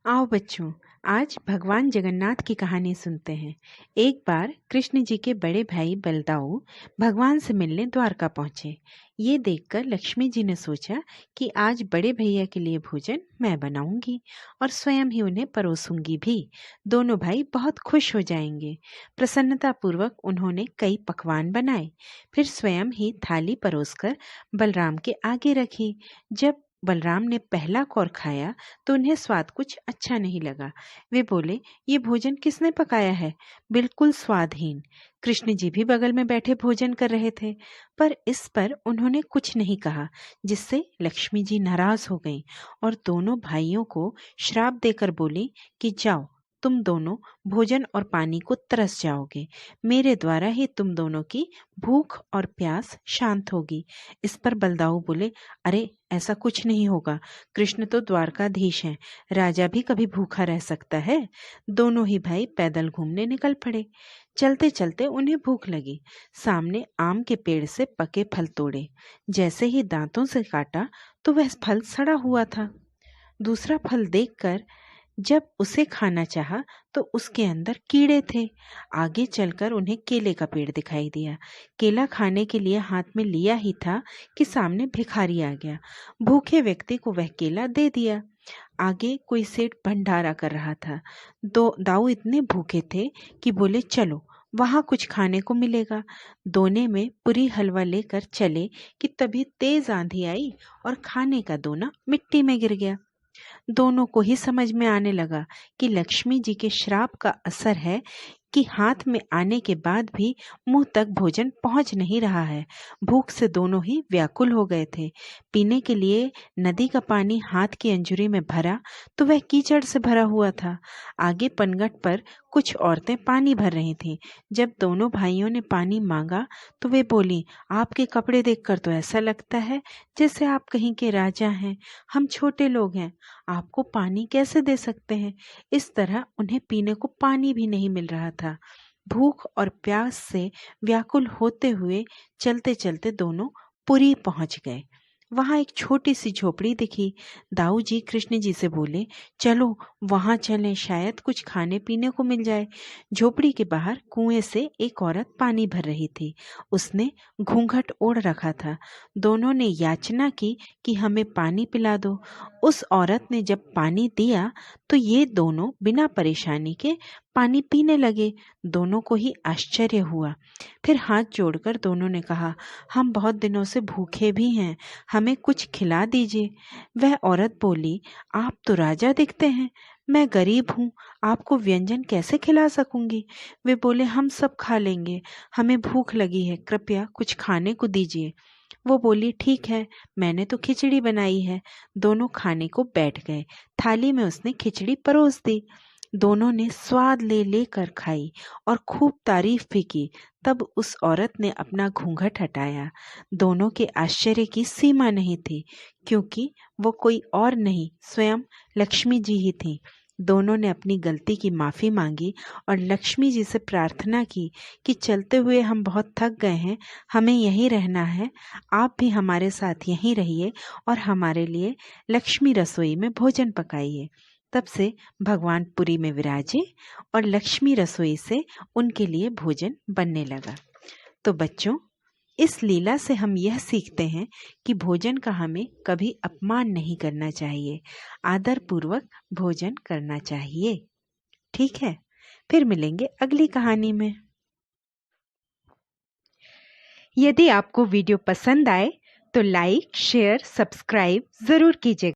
आओ बच्चों, आज भगवान जगन्नाथ की कहानी सुनते हैं। एक बार कृष्ण जी के बड़े भाई बलदाऊ भगवान से मिलने द्वारका पहुंचे। ये देखकर लक्ष्मी जी ने सोचा कि आज बड़े भैया के लिए भोजन मैं बनाऊंगी और स्वयं ही उन्हें परोसूंगी भी। दोनों भाई बहुत खुश हो जाएंगे। प्रसन्नता पूर्वक उन्होंने कई पकवान बनाए, फिर स्वयं ही थाली परोसकर बलराम के आगे रखी। जब बलराम ने पहला कौर खाया तो उन्हें स्वाद कुछ अच्छा नहीं लगा। वे बोले, ये भोजन किसने पकाया है? बिल्कुल स्वादहीन। कृष्ण जी भी बगल में बैठे भोजन कर रहे थे, पर इस पर उन्होंने कुछ नहीं कहा, जिससे लक्ष्मी जी नाराज हो गईं और दोनों भाइयों को श्राप देकर बोली कि जाओ, तुम दोनों भोजन और पानी को तरस जाओगे। मेरे द्वारा ही तुम दोनों की भूख और प्यास शांत होगी। इस पर बलदाऊ बोले, अरे ऐसा कुछ नहीं होगा। कृष्ण तो द्वारकाधीश हैं, राजा भी कभी भूखा रह सकता है। दोनों ही भाई पैदल घूमने निकल पड़े। चलते चलते उन्हें भूख लगी। सामने आम के पेड़ से पके फल तोड़े। जैसे ही दांतों से काटा तो वह फल सड़ा हुआ था। दूसरा फल देखकर जब उसे खाना चाहा तो उसके अंदर कीड़े थे। आगे चलकर उन्हें केले का पेड़ दिखाई दिया। केला खाने के लिए हाथ में लिया ही था कि सामने भिखारी आ गया। भूखे व्यक्ति को वह केला दे दिया। आगे कोई सेठ भंडारा कर रहा था। दाऊ इतने भूखे थे कि बोले, चलो वहां कुछ खाने को मिलेगा। दोने में पूरी हलवा लेकर चले कि तभी तेज आंधी आई और खाने का दोना मिट्टी में गिर गया। दोनों को ही समझ में आने लगा कि लक्ष्मी जी के श्राप का असर है कि हाथ में आने के बाद भी मुंह तक भोजन पहुंच नहीं रहा है। भूख से दोनों ही व्याकुल हो गए थे। पीने के लिए नदी का पानी हाथ की अंजुरी में भरा तो वह कीचड़ से भरा हुआ था। आगे पनघट पर कुछ औरतें पानी भर रही थीं। जब दोनों भाइयों ने पानी मांगा तो वे बोली, आपके कपड़े देखकर तो ऐसा लगता है जैसे आप कहीं के राजा हैं। हम छोटे लोग हैं, आपको पानी कैसे दे सकते हैं? इस तरह उन्हें पीने को पानी भी नहीं मिल रहा था। भूख और प्यास से व्याकुल होते हुए चलते चलते दोनों पुरी पहुंच गए। वहां एक छोटी सी झोपड़ी दिखी। दाऊ जी कृष्ण जी से बोले, चलो वहां चलें, शायद कुछ खाने पीने को मिल जाए। झोपड़ी के बाहर कुएं से एक औरत पानी भर रही थी। उसने घूंघट ओढ़ रखा था। दोनों ने याचना की कि हमें पानी पिला दो। उस औरत ने जब पानी दिया तो ये दोनों बिना परेशानी के पानी पीने लगे। दोनों को ही आश्चर्य हुआ। फिर हाथ जोड़कर दोनों ने कहा, हम बहुत दिनों से भूखे भी हैं, हमें कुछ खिला दीजिए। वह औरत बोली, आप तो राजा दिखते हैं, मैं गरीब हूँ, आपको व्यंजन कैसे खिला सकूंगी? वे बोले, हम सब खा लेंगे, हमें भूख लगी है, कृपया कुछ खाने को दीजिए। वो बोली, ठीक है, मैंने तो खिचड़ी बनाई है। दोनों खाने को बैठ गए। थाली में उसने खिचड़ी परोस दी। दोनों ने स्वाद ले लेकर खाई और खूब तारीफ भी की। तब उस औरत ने अपना घूंघट हटाया। दोनों के आश्चर्य की सीमा नहीं थी, क्योंकि वो कोई और नहीं, स्वयं लक्ष्मी जी ही थी। दोनों ने अपनी गलती की माफी मांगी और लक्ष्मी जी से प्रार्थना की कि चलते हुए हम बहुत थक गए हैं, हमें यहीं रहना है, आप भी हमारे साथ यहीं रहिए और हमारे लिए लक्ष्मी रसोई में भोजन पकाइए। तब से भगवान पुरी में विराजे और लक्ष्मी रसोई से उनके लिए भोजन बनने लगा। तो बच्चों, इस लीला से हम यह सीखते हैं कि भोजन का हमें कभी अपमान नहीं करना चाहिए, आदर पूर्वक भोजन करना चाहिए। ठीक है, फिर मिलेंगे अगली कहानी में। यदि आपको वीडियो पसंद आए तो लाइक, शेयर, सब्सक्राइब जरूर कीजिएगा।